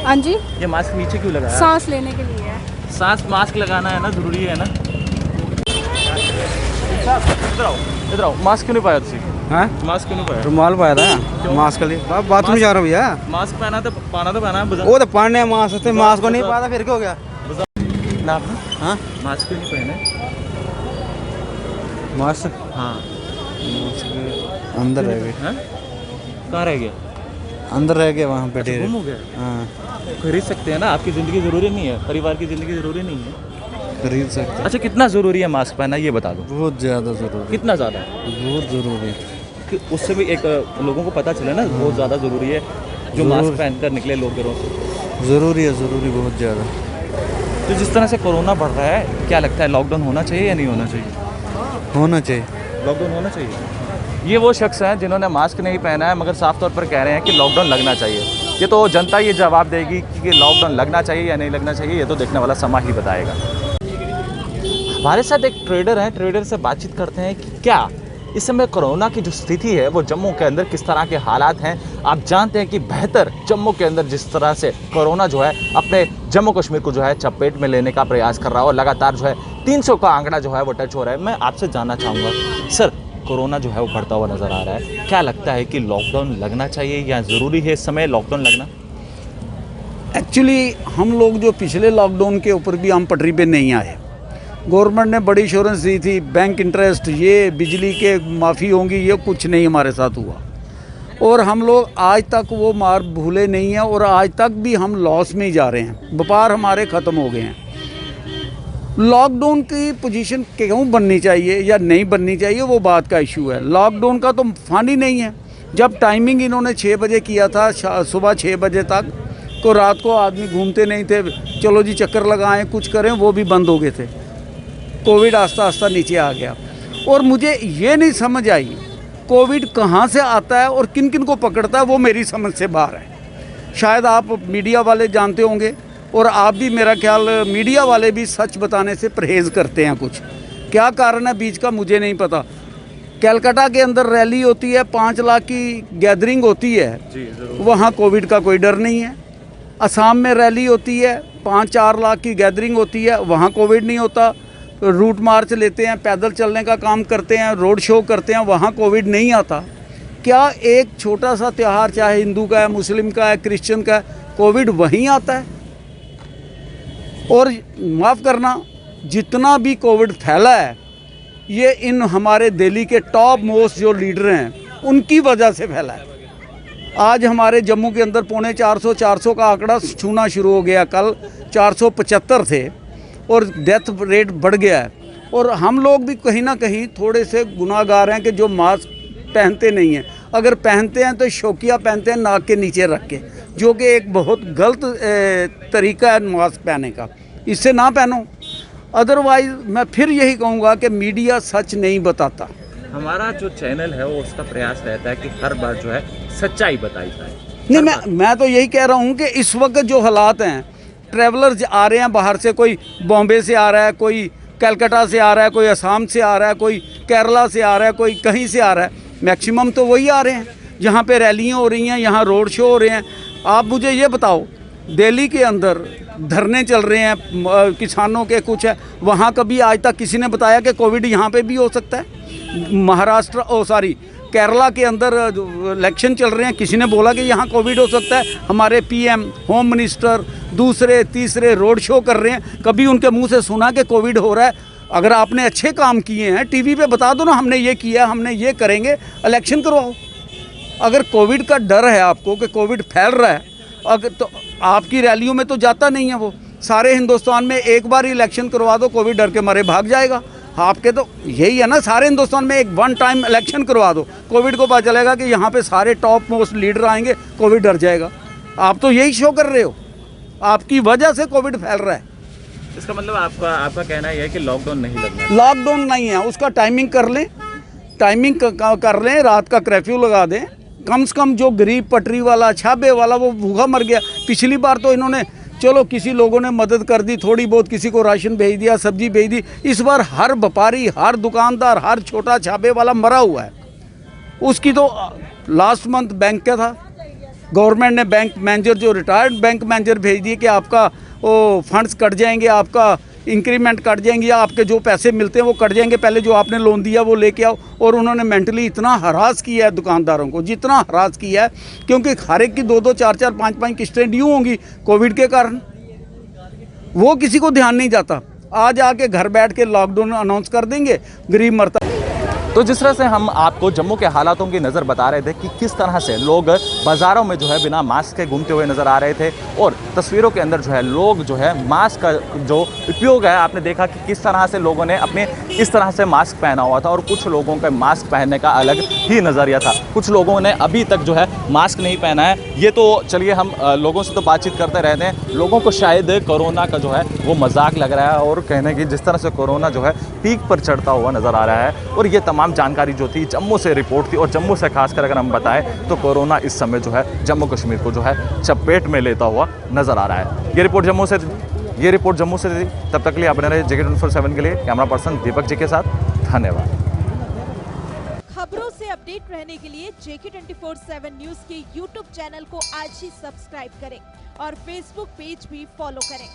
हाँ जी। ये मास्क नीचे क्यों लगाया? सांस लेने के लिए है। सांस मास्क लगाना है ना, जरूरी है ना। इधर आओ। मास्क क्यों नहीं पाया तुसी? हाँ, मास्क क्यों नहीं पाया? रुमाल पाया था मास्क के लिए। बाथरूम जा रहा हूँ भैया। मास्क पाना तो पाना है। वो तो पहनने मास्क थे, मास्क को नहीं पाया फिर क्या हो गया? ना हाँ, मास्क क्यों नहीं पहने? मास्क हाँ अंदर रह गए। हाँ? कहाँ रह गया? अंदर रह गए वहाँ पे। अच्छा, गुम हो गया। हाँ, खरीद सकते हैं ना, आपकी ज़िंदगी ज़रूरी नहीं है, परिवार की ज़िंदगी ज़रूरी नहीं है। खरीद सकते। अच्छा, कितना ज़रूरी है मास्क पहनना, ये बता दो। बहुत ज़्यादा ज़रूरी। कितना ज़्यादा? बहुत ज़रूरी है कि उससे भी एक लोगों को पता चले ना, बहुत ज़्यादा ज़रूरी है जो मास्क पहनकर निकले लोग घरों से। ज़रूरी है, ज़रूरी बहुत ज़्यादा। तो जिस तरह से कोरोना बढ़ रहा है, क्या लगता है लॉकडाउन होना चाहिए या नहीं होना चाहिए? होना चाहिए। लॉकडाउन होना चाहिए। ये वो शख्स हैं जिन्होंने मास्क नहीं पहना है, मगर साफ तौर पर कह रहे हैं कि लॉकडाउन लगना चाहिए। ये तो जनता ये जवाब देगी कि लॉकडाउन लगना चाहिए या नहीं लगना चाहिए, ये तो देखने वाला समा ही बताएगा। हमारे साथ एक ट्रेडर हैं, ट्रेडर से बातचीत करते हैं कि क्या इस समय कोरोना की जो स्थिति है वो जम्मू के अंदर किस तरह के हालात हैं। आप जानते हैं कि बेहतर जम्मू के अंदर जिस तरह से कोरोना जो है अपने जम्मू कश्मीर को जो है चपेट में लेने का प्रयास कर रहा है और लगातार जो है 300 का आंकड़ा जो है वो टच हो रहा है। मैं आपसे जानना चाहूँगा सर, कोरोना जो है वो बढ़ता हुआ नज़र आ रहा है, क्या लगता है कि लॉकडाउन लगना चाहिए या ज़रूरी है इस समय लॉकडाउन लगना? एक्चुअली हम लोग जो पिछले लॉकडाउन के ऊपर भी हम पटरी पे नहीं आए। गवर्नमेंट ने बड़ी इंश्योरेंस दी थी, बैंक इंटरेस्ट, ये बिजली के माफ़ी होंगी, ये कुछ नहीं हमारे साथ हुआ और हम लोग आज तक वो मार भूले नहीं हैं और आज तक भी हम लॉस में ही जा रहे हैं। व्यापार हमारे ख़त्म हो गए हैं। लॉकडाउन की पोजीशन क्यों बननी चाहिए या नहीं बननी चाहिए वो बात का इशू है। लॉकडाउन का तो फंड ही नहीं है। जब टाइमिंग इन्होंने 6 बजे किया था, सुबह 6 बजे तक, तो रात को आदमी घूमते नहीं थे, चलो जी चक्कर लगाएं कुछ करें, वो भी बंद हो गए थे। कोविड आस्ता आस्ता नीचे आ गया और मुझे ये नहीं समझ आई कोविड कहाँ से आता है और किन किन को पकड़ता है, वो मेरी समझ से बाहर है। शायद आप मीडिया वाले जानते होंगे और आप भी, मेरा ख्याल मीडिया वाले भी सच बताने से परहेज़ करते हैं। कुछ क्या कारण है बीच का मुझे नहीं पता। कलकत्ता के अंदर रैली होती है, 5 लाख की गैदरिंग होती है, वहाँ कोविड का कोई डर नहीं है। असम में रैली होती है, 5-4 लाख की गैदरिंग होती है, वहाँ कोविड नहीं होता। रूट मार्च लेते हैं, पैदल चलने का काम करते हैं, रोड शो करते हैं, वहाँ कोविड नहीं आता। क्या एक छोटा सा त्यौहार, चाहे हिंदू का है, मुस्लिम का है, क्रिश्चियन का है, कोविड वहीं आता है? और माफ़ करना, जितना भी कोविड फैला है ये इन हमारे दिल्ली के टॉप मोस्ट जो लीडर हैं उनकी वजह से फैला है। आज हमारे जम्मू के अंदर 450 का आंकड़ा छूना शुरू हो गया। कल 475 थे और डेथ रेट बढ़ गया है। और हम लोग भी कहीं ना कहीं थोड़े से गुनाहगार हैं कि जो मास्क पहनते नहीं हैं। अगर पहनते हैं तो शौकिया पहनते हैं नाक के नीचे रख के, जो कि एक बहुत गलत तरीका है मास्क पहनने का। इससे ना पहनो। अदरवाइज़ मैं फिर यही कहूँगा कि मीडिया सच नहीं बताता। हमारा जो चैनल है वो उसका प्रयास रहता है कि हर बार जो है सच्चाई बताई जाए। नहीं, मैं तो यही कह रहा हूँ कि इस वक्त जो हालात हैं, ट्रैवलर्स आ रहे हैं बाहर से, कोई बॉम्बे से आ रहा है, कोई कलकत्ता से आ रहा है, कोई असम से आ रहा है, कोई केरला से आ रहा है, कोई कहीं से आ रहा है। मैक्सिमम तो वही आ रहे हैं। जहाँ पे रैलियाँ हो रही हैं, यहाँ रोड शो हो रहे हैं। आप मुझे ये बताओ, दिल्ली के अंदर धरने चल रहे हैं किसानों के, कुछ है वहाँ कभी आज तक किसी ने बताया कि कोविड यहाँ पे भी हो सकता है? महाराष्ट्र केरला के अंदर इलेक्शन चल रहे हैं, किसी ने बोला कि यहाँ कोविड हो सकता है? हमारे पीएम, होम मिनिस्टर दूसरे तीसरे रोड शो कर रहे हैं, कभी उनके मुंह से सुना कि कोविड हो रहा है? अगर आपने अच्छे काम किए हैं टीवी पे बता दो ना, हमने ये किया, हमने ये करेंगे, इलेक्शन करवाओ। अगर कोविड का डर है आपको कि कोविड फैल रहा है, अगर तो आपकी रैलियों में तो जाता नहीं है वो। सारे हिंदुस्तान में एक बार इलेक्शन करवा दो, कोविड डर के मारे भाग जाएगा। आपके तो यही है ना, सारे हिंदुस्तान में एक वन टाइम इलेक्शन करवा दो, कोविड को पता चलेगा कि यहाँ पे सारे टॉप मोस्ट लीडर आएंगे, कोविड डर जाएगा। आप तो यही शो कर रहे हो, आपकी वजह से कोविड फैल रहा है। इसका मतलब आपका कहना यह है कि लॉकडाउन नहीं लगना? लॉकडाउन नहीं है, उसका टाइमिंग कर लें, टाइमिंग कर लें, रात का कर्फ्यू लगा दें। कम से कम जो गरीब पटरी वाला, छाबे वाला, वो भूखा मर गया। पिछली बार तो इन्होंने, चलो किसी लोगों ने मदद कर दी थोड़ी बहुत, किसी को राशन भेज दिया, सब्जी भेज दी। इस बार हर व्यापारी, हर दुकानदार, हर छोटा छाबे वाला मरा हुआ है। उसकी तो लास्ट मंथ बैंक का था, गवर्नमेंट ने बैंक मैनेजर जो रिटायर्ड बैंक मैनेजर भेज दिए कि आपका वो फंड्स कट जाएंगे, आपका इंक्रीमेंट कट जाएंगे, या आपके जो पैसे मिलते हैं वो कट जाएंगे, पहले जो आपने लोन दिया वो लेके आओ। और उन्होंने मेंटली इतना हरास किया है दुकानदारों को, जितना हरास किया है, क्योंकि हर एक की 2-2, 4-4, 5-5 किस्तें ड्यू होंगी कोविड के कारण। वो किसी को ध्यान नहीं जाता। आज आके घर बैठ के लॉकडाउन अनाउंस कर देंगे, गरीब मरता। तो जिस तरह से हम आपको जम्मू के हालातों की नज़र बता रहे थे कि किस तरह से लोग बाज़ारों में जो है बिना मास्क के घूमते हुए नज़र आ रहे थे, और तस्वीरों के अंदर जो है लोग जो है मास्क का जो उपयोग है आपने देखा कि किस तरह से लोगों ने अपने इस तरह से मास्क पहना हुआ था, और कुछ लोगों का मास्क पहनने का अलग ही नज़रिया था। कुछ लोगों ने अभी तक जो है मास्क नहीं पहना है। ये तो चलिए हम लोगों से तो बातचीत करते रहते हैं, लोगों को शायद कोरोना का जो है वो मजाक लग रहा है, और कहने की जिस तरह से कोरोना जो है पीक पर चढ़ता हुआ नज़र आ रहा है। और ये तमाम जानकारी जो थी जम्मू से रिपोर्ट थी, और जम्मू से खासकर अगर हम बताएं तो कोरोना इस समय जो है जम्मू कश्मीर को जो है चपेट में लेता हुआ नज़र आ रहा है। ये रिपोर्ट जम्मू से थी। तब तक के लिए आप बने रहे JK24/7 के लिए। कैमरा पर्सन दीपक जी के साथ, धन्यवाद। खबरों से अपडेट रहने के लिए JK24/7 न्यूज के YouTube चैनल को आज ही सब्सक्राइब करें और Facebook पेज भी फॉलो करें।